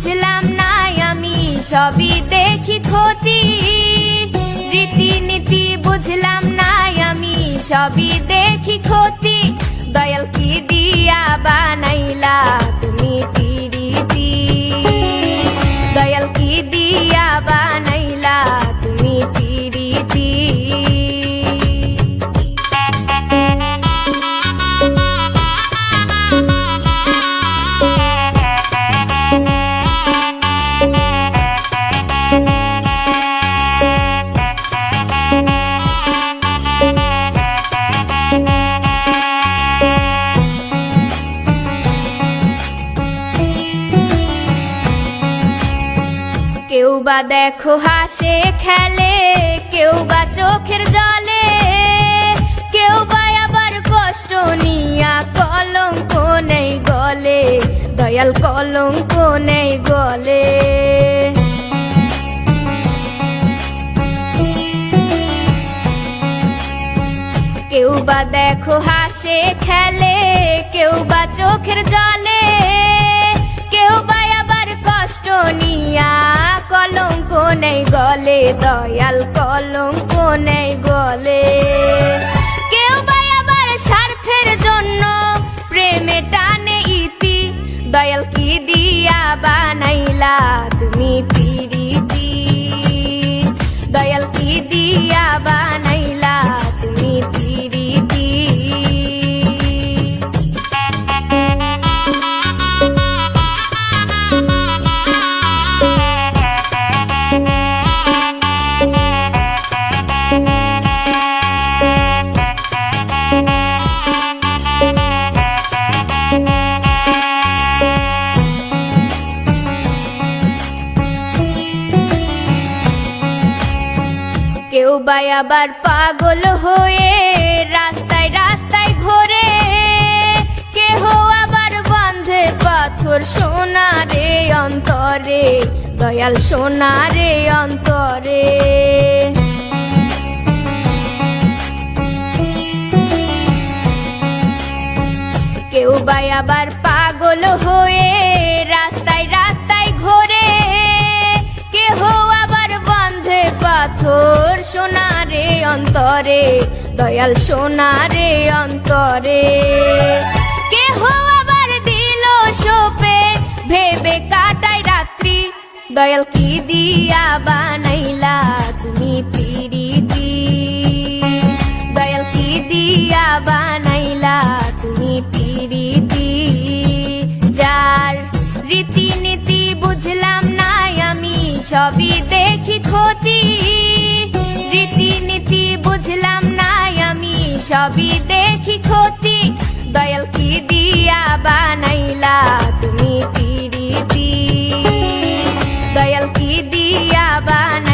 বুঝলাম না আমি সবই দেখি ক্ষতি, রীতিনীতি বুঝলাম না আমি সবই দেখি ক্ষতি। দয়াল কি দিয়া বানাইলা তুমি পিরিতি, দয়াল কি দিয়া বানাইলা তুমি পিরিতি। কেউ বা দেখো হাসে খেলে, কেউ বা চোখের জলে, কেউ বা আবার কষ্ট নিয়া কলঙ্ক নেই গলে, দয়াল কলঙ্ক নেই গলে। কেউ বা দেখো হাসে খেলে, কেউ বা চোখের জলে, কেউ বা আবার কষ্ট নিয়া কলঙ্ক নেই গলে, দয়াল কলঙ্ক নেই গলে। কেউ বা আবার স্বার্থের জন্য প্রেমে টানে ইতি, দয়াল কি দিয়া বানাইলা তুমি পিরিতি, দয়াল কি দিয়া বানাইলা তুমি পিরিতি। কেউ বা আবার পাগল হয়ে রাস্তায় রাস্তায় ঘোরে, কেহ আবার বাঁধে পাথর সোনারে অন্তরে, দয়াল সোনারে অন্তরে। কেউ বা আবার পাগল হয়ে রাস্তায় রাস্তায় ঘোরে, কেহ আবার বাঁধে পাথর সোনারে অন্তরে, দয়াল সোনারে অন্তরে। কেহ আবার দিল সোপে ভেবে কাটায় রাত্রি, দয়াল কি দিয়া বানাইলা তুমি পিরিতি, দয়াল কি দিয়া বানাইলা তুমি পিরিতি। যার রীতিনীতি বুঝলাম না আমি সবই দেখি ক্ষতি, রীতিনীতি বুঝলাম না আমি সবই দেখি ক্ষতি। দয়াল কি দিয়া বানাইলা তুমি পিরিতি, দয়াল কি দিয়া বানাইলা